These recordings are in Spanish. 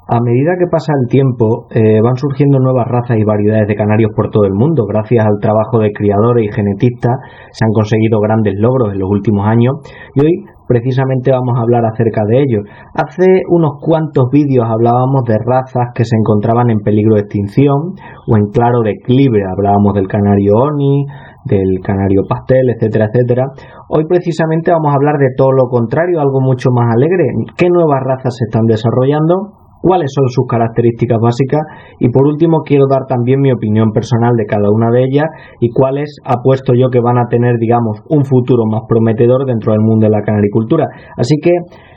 A medida que pasa el tiempo, van surgiendo nuevas razas y variedades de canarios por todo el mundo. Gracias al trabajo de criadores y genetistas se han conseguido grandes logros en los últimos años y hoy precisamente vamos a hablar acerca de ellos. Hace unos cuantos vídeos hablábamos de razas que se encontraban en peligro de extinción o en claro declive. Hablábamos del canario oni, del canario pastel, etcétera, etcétera. Hoy precisamente vamos a hablar de todo lo contrario, algo mucho más alegre. ¿Qué nuevas razas se están desarrollando? ¿Cuáles son sus características básicas? Y por último quiero dar también mi opinión personal de cada una de ellas y cuáles apuesto yo que van a tener, digamos, un futuro más prometedor dentro del mundo de la canaricultura. Así que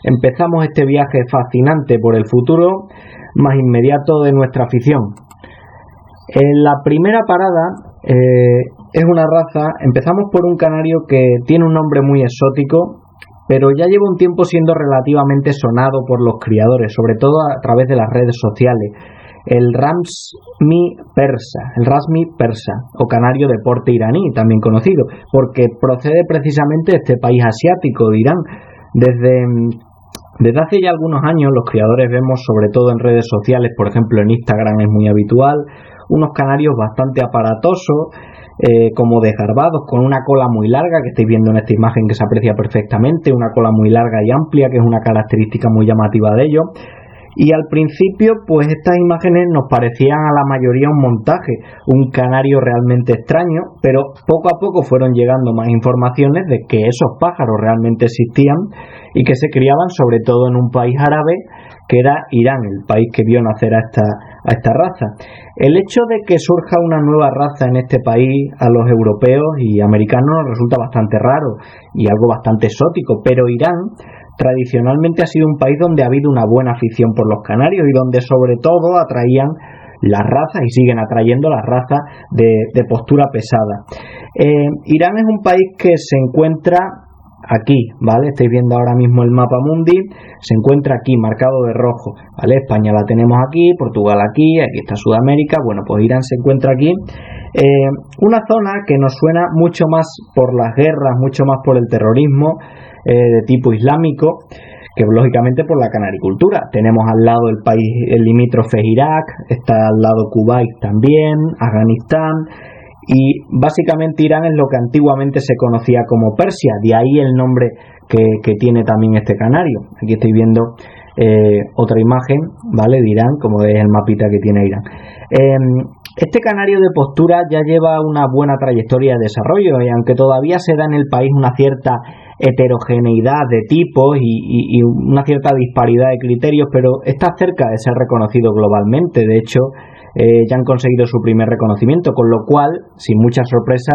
empezamos este viaje fascinante por el futuro más inmediato de nuestra afición. En la primera parada es una raza, empezamos por un canario que tiene un nombre muy exótico, pero ya lleva un tiempo siendo relativamente sonado por los criadores, sobre todo a través de las redes sociales. El Rasmi persa, o canario de porte iraní, también conocido, porque procede precisamente de este país asiático, de Irán. Desde hace ya algunos años los criadores vemos, sobre todo en redes sociales, por ejemplo en Instagram es muy habitual, unos canarios bastante aparatosos, como desgarbados, con una cola muy larga, que estáis viendo en esta imagen que se aprecia perfectamente, una cola muy larga y amplia, que es una característica muy llamativa de ellos. Y al principio, pues estas imágenes nos parecían a la mayoría un montaje, un canario realmente extraño, pero poco a poco fueron llegando más informaciones de que esos pájaros realmente existían y que se criaban sobre todo en un país árabe, que era Irán, el país que vio nacer a esta raza. El hecho de que surja una nueva raza en este país a los europeos y americanos nos resulta bastante raro y algo bastante exótico, pero Irán tradicionalmente ha sido un país donde ha habido una buena afición por los canarios y donde sobre todo atraían las razas y siguen atrayendo las razas de postura pesada. Irán es un país que se encuentra aquí, ¿vale? Estáis viendo ahora mismo el mapa mundi, se encuentra aquí, marcado de rojo, ¿vale? España la tenemos aquí, Portugal aquí está Sudamérica, bueno, pues Irán se encuentra aquí. Una zona que nos suena mucho más por las guerras, mucho más por el terrorismo de tipo islámico, que lógicamente por la canaricultura. Tenemos al lado el país, el limítrofe Irak, está al lado Kuwait también, Afganistán. Y básicamente Irán es lo que antiguamente se conocía como Persia, de ahí el nombre que tiene también este canario. Aquí estoy viendo otra imagen, ¿vale? De Irán, como es el mapita que tiene Irán. Este canario de postura ya lleva una buena trayectoria de desarrollo y aunque todavía se da en el país una cierta heterogeneidad de tipos y una cierta disparidad de criterios, pero está cerca de ser reconocido globalmente. De hecho, ya han conseguido su primer reconocimiento, con lo cual, sin mucha sorpresa,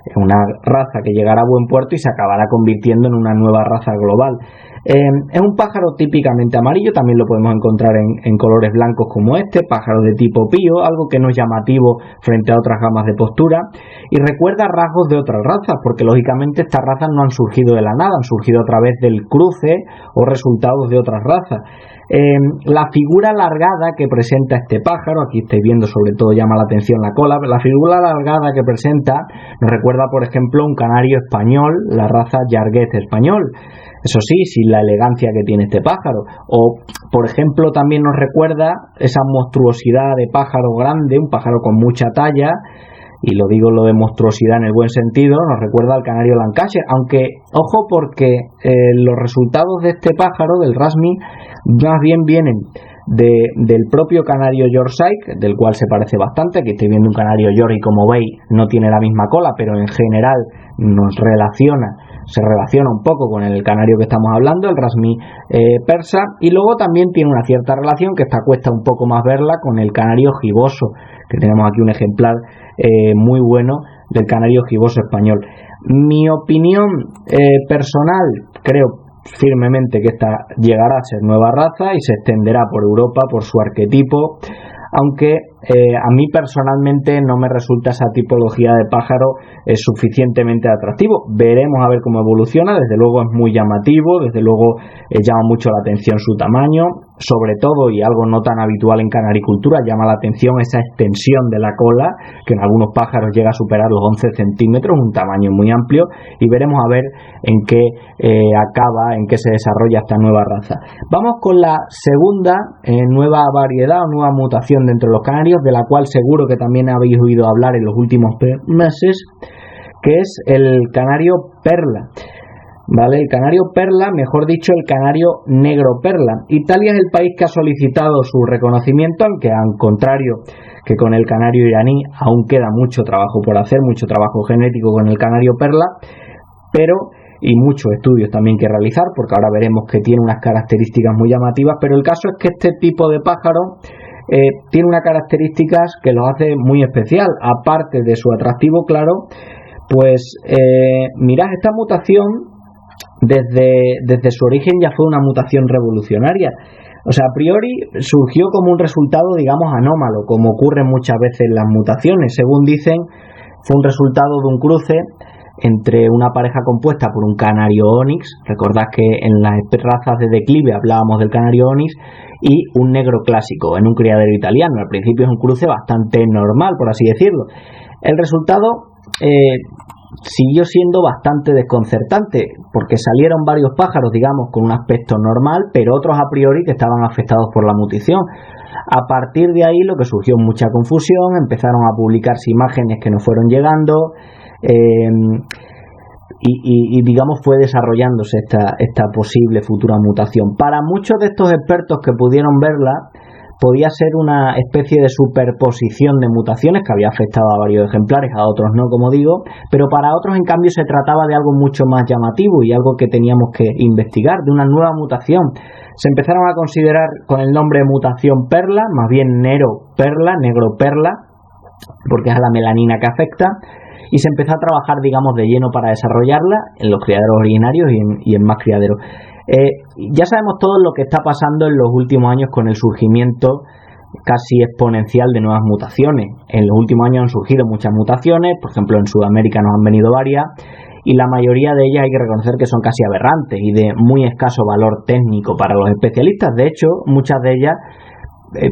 es una raza que llegará a buen puerto y se acabará convirtiendo en una nueva raza global. Es un pájaro típicamente amarillo, también lo podemos encontrar en colores blancos como este, pájaro de tipo pío, algo que no es llamativo frente a otras gamas de postura, y recuerda rasgos de otras razas, porque lógicamente estas razas no han surgido de la nada, han surgido a través del cruce o resultados de otras razas. La figura alargada que presenta este pájaro, aquí estáis viendo, sobre todo llama la atención la cola, la figura alargada que presenta nos recuerda por ejemplo un canario español, la raza Jarguet español, eso sí, sin la elegancia que tiene este pájaro. O por ejemplo también nos recuerda esa monstruosidad de pájaro grande, un pájaro con mucha talla, y lo digo lo de monstruosidad en el buen sentido, nos recuerda al canario Lancashire, aunque ojo, porque los resultados de este pájaro, del Rasmi, más bien vienen del propio canario Yorkshire, del cual se parece bastante. Aquí estoy viendo un canario York y como veis no tiene la misma cola, pero en general se relaciona un poco con el canario que estamos hablando, el Rasmi persa, y luego también tiene una cierta relación, que esta cuesta un poco más verla, con el canario giboso, que tenemos aquí un ejemplar muy bueno del canario giboso español. Mi opinión personal, creo firmemente que esta llegará a ser nueva raza y se extenderá por Europa por su arquetipo, aunque a mí personalmente no me resulta esa tipología de pájaro suficientemente atractivo. Veremos a ver cómo evoluciona. Desde luego es muy llamativo, desde luego llama mucho la atención su tamaño, sobre todo, y algo no tan habitual en canaricultura, llama la atención esa extensión de la cola, que en algunos pájaros llega a superar los 11 centímetros, un tamaño muy amplio, y veremos a ver en qué acaba, en qué se desarrolla esta nueva raza. Vamos con la segunda nueva variedad o nueva mutación dentro de los canarios, de la cual seguro que también habéis oído hablar en los últimos meses, que es el canario perla. ¿Vale? El canario perla, mejor dicho, el canario negro perla. Italia es el país que ha solicitado su reconocimiento, aunque al contrario que con el canario iraní aún queda mucho trabajo por hacer, mucho trabajo genético con el canario perla, y muchos estudios también que realizar, porque ahora veremos que tiene unas características muy llamativas, pero el caso es que este tipo de pájaro tiene unas características que los hace muy especial, aparte de su atractivo, claro. Pues mirad, esta mutación desde su origen ya fue una mutación revolucionaria. O sea, a priori surgió como un resultado, digamos, anómalo, como ocurre muchas veces en las mutaciones. Según dicen, fue un resultado de un cruce entre una pareja compuesta por un canario onix, recordad que en las razas de declive hablábamos del canario onix, y un negro clásico en un criadero italiano. Al principio es un cruce bastante normal, por así decirlo. El resultado siguió siendo bastante desconcertante, porque salieron varios pájaros, digamos, con un aspecto normal, pero otros a priori que estaban afectados por la mutación. A partir de ahí lo que surgió mucha confusión, empezaron a publicarse imágenes que nos fueron llegando, y digamos fue desarrollándose esta posible futura mutación. Para muchos de estos expertos que pudieron verla, podía ser una especie de superposición de mutaciones que había afectado a varios ejemplares, a otros no, como digo, pero para otros en cambio se trataba de algo mucho más llamativo y algo que teníamos que investigar, de una nueva mutación. Se empezaron a considerar con el nombre de mutación perla, más bien negro perla, porque es a la melanina que afecta, y se empezó a trabajar, digamos, de lleno para desarrollarla en los criaderos originarios y en más criaderos. Ya sabemos todo lo que está pasando en los últimos años con el surgimiento casi exponencial de nuevas mutaciones. En los últimos años han surgido muchas mutaciones, por ejemplo en Sudamérica nos han venido varias, y la mayoría de ellas hay que reconocer que son casi aberrantes y de muy escaso valor técnico para los especialistas. De hecho, muchas de ellas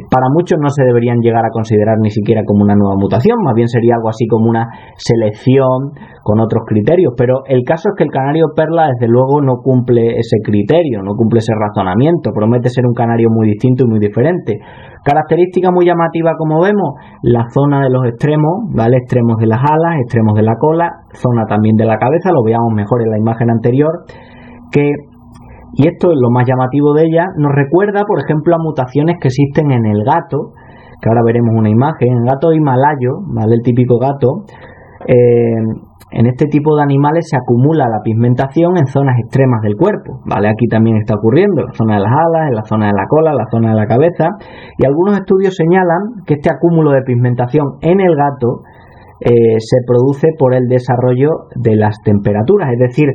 para muchos no se deberían llegar a considerar ni siquiera como una nueva mutación, más bien sería algo así como una selección con otros criterios, pero el caso es que el canario perla desde luego no cumple ese criterio, no cumple ese razonamiento, promete ser un canario muy distinto y muy diferente. Característica muy llamativa, como vemos, la zona de los extremos, ¿vale? Extremos de las alas, extremos de la cola, zona también de la cabeza, lo veíamos mejor en la imagen anterior, y esto es lo más llamativo de ella, nos recuerda, por ejemplo, a mutaciones que existen en el gato, que ahora veremos una imagen, en el gato himalayo, ¿vale? El típico gato. En este tipo de animales se acumula la pigmentación en zonas extremas del cuerpo, ¿vale? Aquí también está ocurriendo, en la zona de las alas, en la zona de la cola, en la zona de la cabeza, y algunos estudios señalan que este acúmulo de pigmentación en el gato se produce por el desarrollo de las temperaturas, es decir,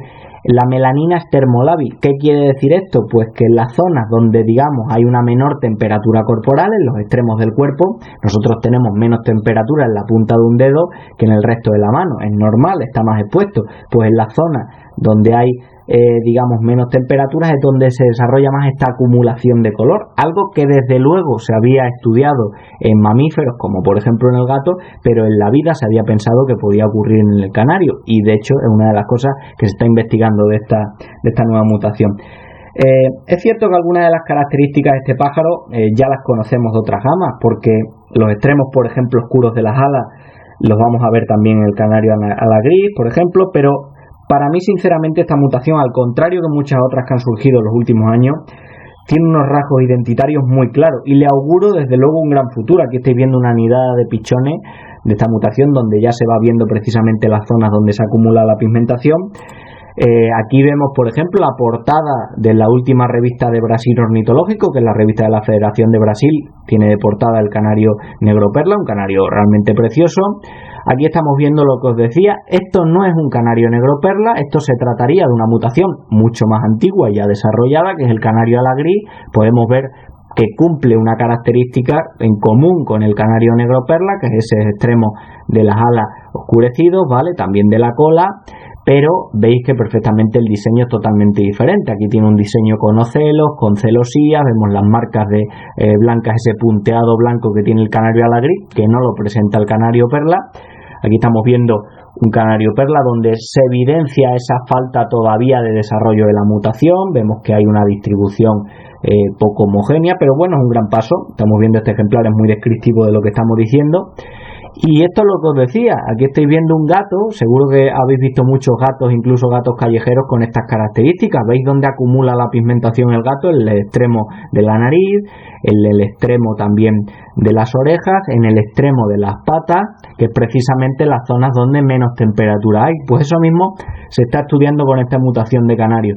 la melanina es termolábil. ¿Qué quiere decir esto? Pues que en las zonas donde, digamos, hay una menor temperatura corporal, en los extremos del cuerpo, nosotros tenemos menos temperatura en la punta de un dedo que en el resto de la mano, es normal, está más expuesto, pues en las zonas donde hay digamos menos temperaturas es donde se desarrolla más esta acumulación de color, algo que desde luego se había estudiado en mamíferos como por ejemplo en el gato, pero en la vida se había pensado que podía ocurrir en el canario, y de hecho es una de las cosas que se está investigando de esta nueva mutación. Es cierto que algunas de las características de este pájaro ya las conocemos de otras gamas, porque los extremos, por ejemplo, oscuros de las alas los vamos a ver también en el canario ala gris, por ejemplo, pero para mí, sinceramente, esta mutación, al contrario que muchas otras que han surgido en los últimos años, tiene unos rasgos identitarios muy claros y le auguro desde luego un gran futuro. Aquí estáis viendo una nidada de pichones de esta mutación donde ya se va viendo precisamente las zonas donde se acumula la pigmentación. Aquí vemos, por ejemplo, la portada de la última revista de Brasil ornitológico, que es la revista de la Federación de Brasil. Tiene de portada el canario negro perla, un canario realmente precioso. Aquí estamos viendo lo que os decía, esto no es un canario negro perla, esto se trataría de una mutación mucho más antigua y ya desarrollada, que es el canario ala gris. Podemos ver que cumple una característica en común con el canario negro perla, que es ese extremo de las alas oscurecidos, ¿vale? También de la cola, pero veis que perfectamente el diseño es totalmente diferente. Aquí tiene un diseño con ocelos, con celosías, vemos las marcas de blancas, ese punteado blanco que tiene el canario ala gris, que no lo presenta el canario perla. Aquí estamos viendo un canario perla donde se evidencia esa falta todavía de desarrollo de la mutación. Vemos que hay una distribución poco homogénea, pero bueno, es un gran paso. Estamos viendo este ejemplar, es muy descriptivo de lo que estamos diciendo. Y esto es lo que os decía, aquí estáis viendo un gato, seguro que habéis visto muchos gatos, incluso gatos callejeros con estas características. ¿Veis dónde acumula la pigmentación el gato? En el extremo de la nariz, en el extremo también de las orejas, en el extremo de las patas, que es precisamente las zonas donde menos temperatura hay. Pues eso mismo se está estudiando con esta mutación de canario.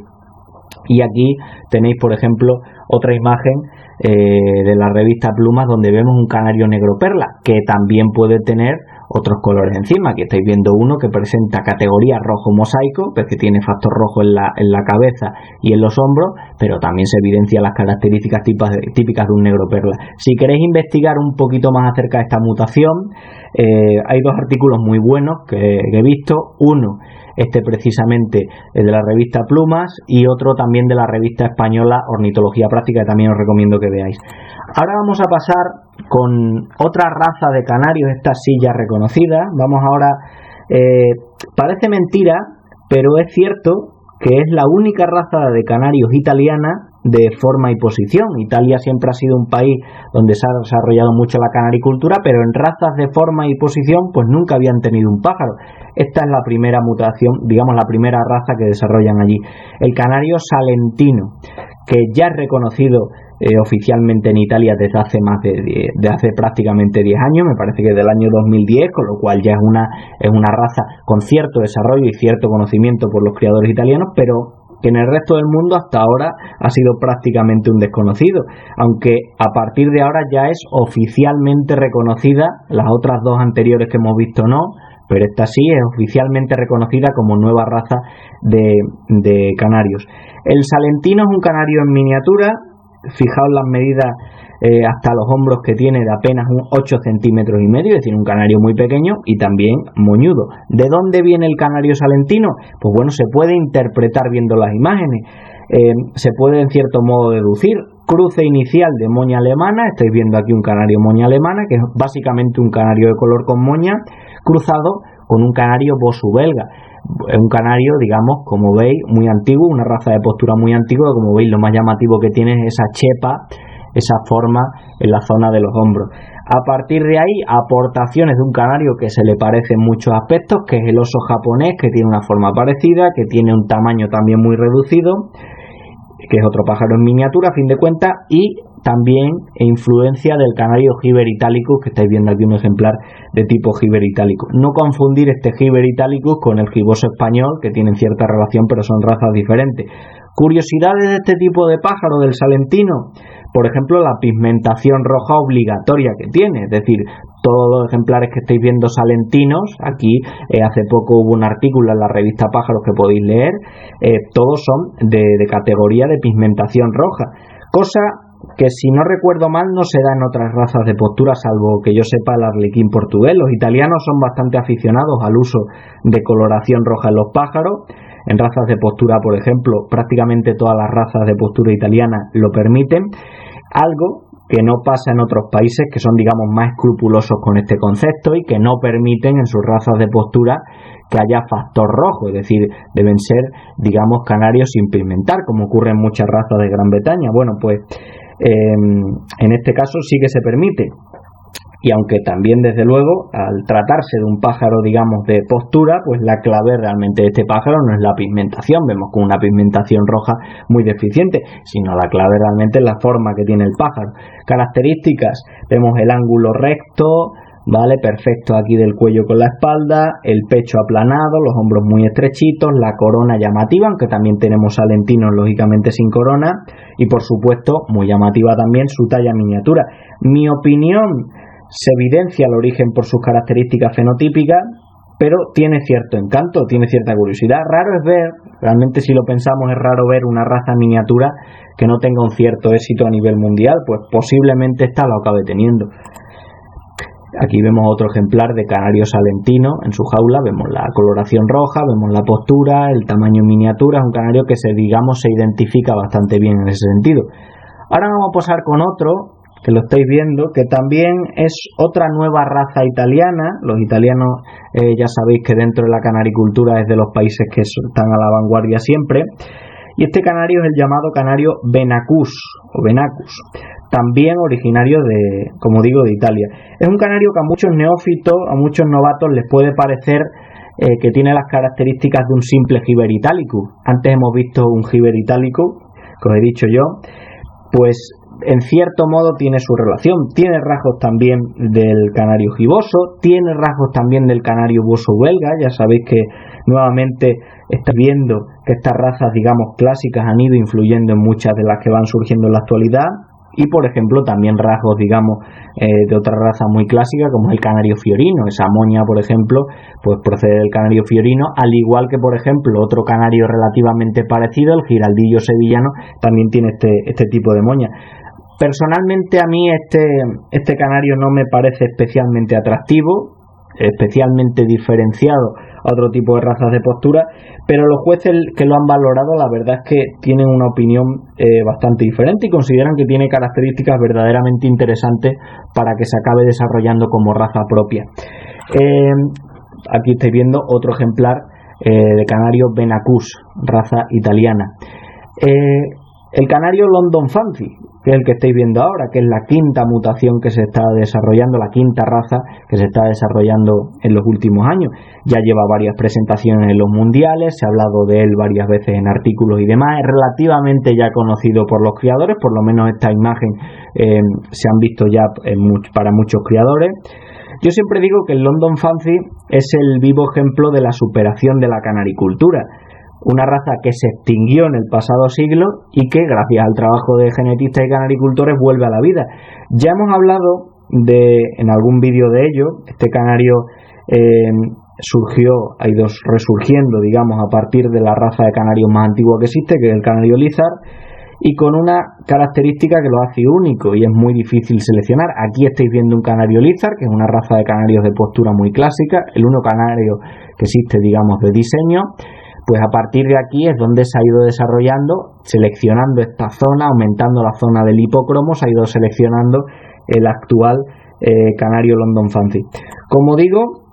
Y aquí tenéis, por ejemplo, otra imagen de la revista Plumas donde vemos un canario negro perla que también puede tener otros colores encima. Aquí estáis viendo uno que presenta categoría rojo mosaico, pues que tiene factor rojo en la cabeza y en los hombros, pero también se evidencian las características típicas de un negro perla. Si queréis investigar un poquito más acerca de esta mutación, hay dos artículos muy buenos que he visto. Uno, precisamente de la revista Plumas, y otro también de la revista española Ornitología Práctica, que también os recomiendo que veáis. Ahora vamos a pasar con otra raza de canarios, esta sí ya reconocida. Vamos ahora, parece mentira, pero es cierto que es la única raza de canarios italiana de forma y posición. Italia siempre ha sido un país donde se ha desarrollado mucho la canaricultura, pero en razas de forma y posición pues nunca habían tenido un pájaro. Esta es la primera mutación, digamos la primera raza que desarrollan allí. El canario salentino, que ya es reconocido oficialmente en Italia desde hace hace prácticamente 10 años, me parece que del año 2010, con lo cual ya es una raza con cierto desarrollo y cierto conocimiento por los criadores italianos, pero que en el resto del mundo hasta ahora ha sido prácticamente un desconocido, aunque a partir de ahora ya es oficialmente reconocida. Las otras dos anteriores que hemos visto no, pero esta sí es oficialmente reconocida como nueva raza de canarios. El salentino es un canario en miniatura. Fijaos las medidas hasta los hombros que tiene, de apenas 8 centímetros y medio, es decir, un canario muy pequeño y también moñudo. ¿De dónde viene el canario salentino? Pues bueno, se puede interpretar viendo las imágenes. Se puede en cierto modo deducir. Cruce inicial de moña alemana, estáis viendo aquí un canario moña alemana, que es básicamente un canario de color con moña, cruzado con un canario bosu belga. Es un canario, digamos, como veis, muy antiguo, una raza de postura muy antigua, como veis lo más llamativo que tiene es esa chepa, esa forma en la zona de los hombros. A partir de ahí, aportaciones de un canario que se le parece en muchos aspectos, que es el oso japonés, que tiene una forma parecida, que tiene un tamaño también muy reducido, que es otro pájaro en miniatura, a fin de cuentas, y también influencia del canario Giber italicus, que estáis viendo aquí un ejemplar de tipo Giber italicus. No confundir este Giber italicus con el giboso español, que tienen cierta relación, pero son razas diferentes. Curiosidades de este tipo de pájaro, del salentino: por ejemplo, la pigmentación roja obligatoria que tiene, es decir, todos los ejemplares que estáis viendo salentinos, aquí hace poco hubo un artículo en la revista Pájaros que podéis leer, todos son de categoría de pigmentación roja, cosa que, si no recuerdo mal, no se da en otras razas de postura, salvo que yo sepa el arlequín portugués. Los italianos son bastante aficionados al uso de coloración roja en los pájaros. En razas de postura, por ejemplo, prácticamente todas las razas de postura italianas lo permiten, algo que no pasa en otros países que son, digamos, más escrupulosos con este concepto y que no permiten en sus razas de postura que haya factor rojo, es decir, deben ser, digamos, canarios sin pigmentar, como ocurre en muchas razas de Gran Bretaña. Bueno, pues en este caso sí que se permite. Y aunque también, desde luego, al tratarse de un pájaro, digamos, de postura, pues la clave realmente de este pájaro no es la pigmentación, vemos con una pigmentación roja muy deficiente, sino la clave realmente es la forma que tiene el pájaro. Características: vemos el ángulo recto, ¿vale? Perfecto aquí del cuello con la espalda, el pecho aplanado, los hombros muy estrechitos, la corona llamativa, aunque también tenemos salentinos lógicamente sin corona, y por supuesto, muy llamativa también, su talla miniatura. Mi opinión: se evidencia el origen por sus características fenotípicas, pero tiene cierto encanto, tiene cierta curiosidad. Raro es ver Realmente, si lo pensamos, es raro ver una raza en miniatura que no tenga un cierto éxito a nivel mundial, pues posiblemente esta lo acabe teniendo. Aquí vemos otro ejemplar de canario salentino en su jaula, vemos la coloración roja, vemos la postura, el tamaño en miniatura, es un canario que se identifica bastante bien en ese sentido. Ahora vamos a pasar con otro, que lo estáis viendo, que también es otra nueva raza italiana. Los italianos ya sabéis que dentro de la canaricultura es de los países que están a la vanguardia siempre. Y este canario es el llamado canario Venacus o Venacus, también originario de, como digo, de Italia. Es un canario que a muchos neófitos, a muchos novatos les puede parecer que tiene las características de un simple Giber italicus. Antes hemos visto un Giber italicus, que os he dicho yo, pues en cierto modo tiene su relación. Tiene rasgos también del canario giboso, tiene rasgos también del canario buoso belga. Ya sabéis que nuevamente estáis viendo que estas razas, digamos, clásicas han ido influyendo en muchas de las que van surgiendo en la actualidad. Y por ejemplo también rasgos, digamos, de otra raza muy clásica como es el canario fiorino. Esa moña, por ejemplo, pues procede del canario fiorino, al igual que por ejemplo otro canario relativamente parecido, el giraldillo sevillano, también tiene este tipo de moña. Personalmente a mí este canario no me parece especialmente atractivo, especialmente diferenciado a otro tipo de razas de postura, pero los jueces que lo han valorado, la verdad es que tienen una opinión bastante diferente y consideran que tiene características verdaderamente interesantes para que se acabe desarrollando como raza propia. Aquí estáis viendo otro ejemplar de canario Venacus, raza italiana. El canario London Fancy, que es el que estáis viendo ahora, que es la quinta mutación que se está desarrollando, la quinta raza que se está desarrollando en los últimos años. Ya lleva varias presentaciones en los mundiales, se ha hablado de él varias veces en artículos y demás, es relativamente ya conocido por los criadores, por lo menos esta imagen se han visto ya para muchos criadores. Yo siempre digo que el London Fancy es el vivo ejemplo de la superación de la canaricultura. Una raza que se extinguió en el pasado siglo y que gracias al trabajo de genetistas y canaricultores vuelve a la vida. Ya hemos hablado en algún vídeo de ello. Este canario ha ido resurgiendo, digamos, a partir de la raza de canarios más antigua que existe, que es el canario lizard, y con una característica que lo hace único y es muy difícil seleccionar. Aquí estáis viendo un canario lizard, que es una raza de canarios de postura muy clásica, el único canario que existe, digamos, de diseño. Pues a partir de aquí es donde se ha ido desarrollando, seleccionando esta zona, aumentando la zona del hipocromo, se ha ido seleccionando el actual canario London Fancy. Como digo,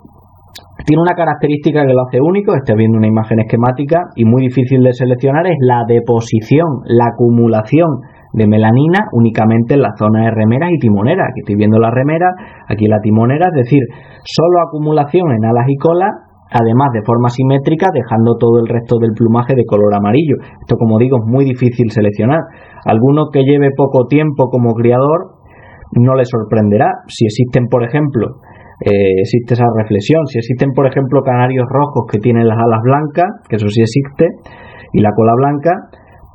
tiene una característica que lo hace único, estáis viendo una imagen esquemática y muy difícil de seleccionar, es la deposición, la acumulación de melanina únicamente en la zona de remeras y timoneras. Aquí estoy viendo la remera, aquí la timonera, es decir, solo acumulación en alas y cola, además de forma simétrica, dejando todo el resto del plumaje de color amarillo. Esto, como digo, es muy difícil seleccionar. Alguno que lleve poco tiempo como criador no le sorprenderá. Si existen, por ejemplo, existe esa reflexión, si existen, por ejemplo, canarios rojos que tienen las alas blancas, que eso sí existe, y la cola blanca,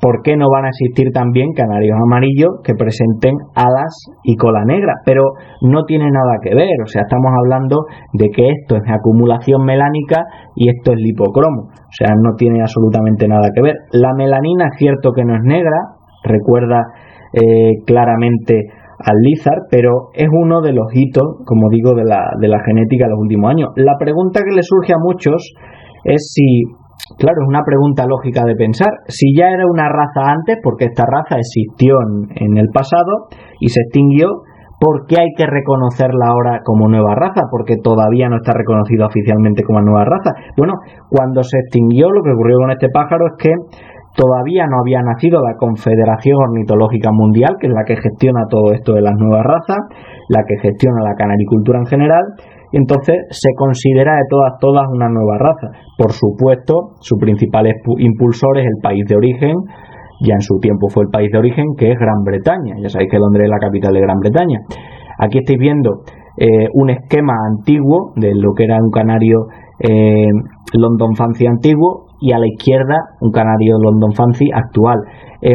¿por qué no van a existir también canarios amarillos que presenten alas y cola negra? Pero no tiene nada que ver, o sea, estamos hablando de que esto es acumulación melánica y esto es lipocromo, o sea, no tiene absolutamente nada que ver. La melanina es cierto que no es negra, recuerda claramente al lizard, pero es uno de los hitos, como digo, de la genética de los últimos años. La pregunta que le surge a muchos es si, claro, es una pregunta lógica de pensar, si ya era una raza antes, porque esta raza existió en el pasado y se extinguió, ¿por qué hay que reconocerla ahora como nueva raza? Porque todavía no está reconocida oficialmente como nueva raza. Bueno, cuando se extinguió, lo que ocurrió con este pájaro es que todavía no había nacido la Confederación Ornitológica Mundial, que es la que gestiona todo esto de las nuevas razas, la que gestiona la canaricultura en general, y entonces se considera de todas una nueva raza. Por supuesto, su principal impulsor es el país de origen, ya en su tiempo fue el país de origen, que es Gran Bretaña. Ya sabéis que Londres es la capital de Gran Bretaña. Aquí estáis viendo un esquema antiguo de lo que era un canario London Fancy antiguo, y a la izquierda un canario London Fancy actual.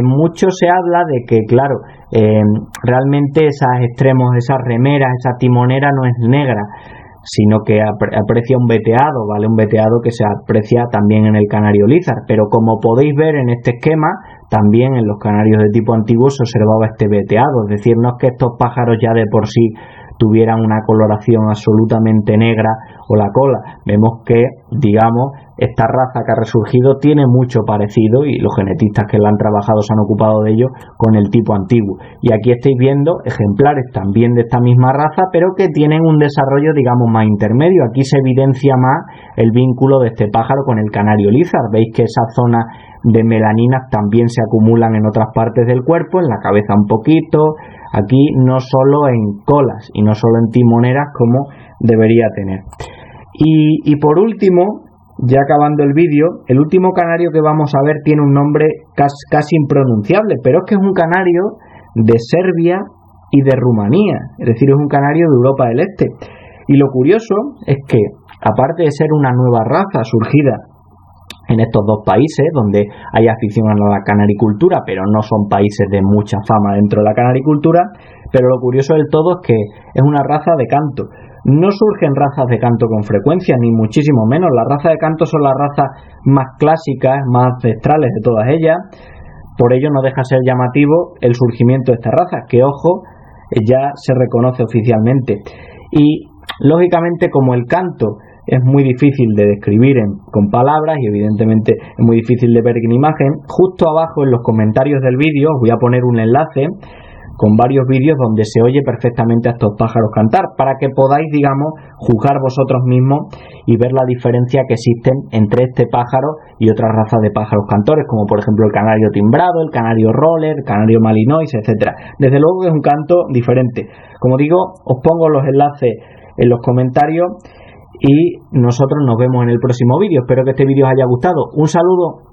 Mucho se habla de que, claro, realmente esos extremos, esas remeras, esa timonera no es negra, sino que aprecia un veteado, ¿vale? Un veteado que se aprecia también en el canario lizard, pero como podéis ver en este esquema, también en los canarios de tipo antiguo se observaba este veteado, es decir, no es que estos pájaros ya de por sí tuvieran una coloración absolutamente negra o la cola. Vemos que, digamos, esta raza que ha resurgido tiene mucho parecido, y los genetistas que la han trabajado se han ocupado de ello, con el tipo antiguo. Y aquí estáis viendo ejemplares también de esta misma raza, pero que tienen un desarrollo, digamos, más intermedio. Aquí se evidencia más el vínculo de este pájaro con el canario lizard. Veis que esa zona de melaninas también se acumulan en otras partes del cuerpo, en la cabeza un poquito, aquí no solo en colas y no solo en timoneras como debería tener. Y por último, ya acabando el vídeo, el último canario que vamos a ver tiene un nombre casi impronunciable, pero es que es un canario de Serbia y de Rumanía, es decir, es un canario de Europa del Este. Y lo curioso es que, aparte de ser una nueva raza surgida en estos dos países donde hay afición a la canaricultura, pero no son países de mucha fama dentro de la canaricultura, pero lo curioso del todo es que es una raza de canto. No surgen razas de canto con frecuencia, ni muchísimo menos. Las razas de canto son las razas más clásicas, más ancestrales de todas ellas. Por ello no deja ser llamativo el surgimiento de esta raza, que, ojo, ya se reconoce oficialmente. Y lógicamente, como el canto es muy difícil de describir con palabras y evidentemente es muy difícil de ver en imagen, justo abajo en los comentarios del vídeo os voy a poner un enlace con varios vídeos donde se oye perfectamente a estos pájaros cantar, para que podáis, digamos, juzgar vosotros mismos y ver la diferencia que existen entre este pájaro y otras razas de pájaros cantores, como por ejemplo el canario timbrado, el canario roller, el canario malinois, etcétera. Desde luego que es un canto diferente. Como digo, os pongo los enlaces en los comentarios y nosotros nos vemos en el próximo vídeo. Espero que este vídeo os haya gustado. Un saludo.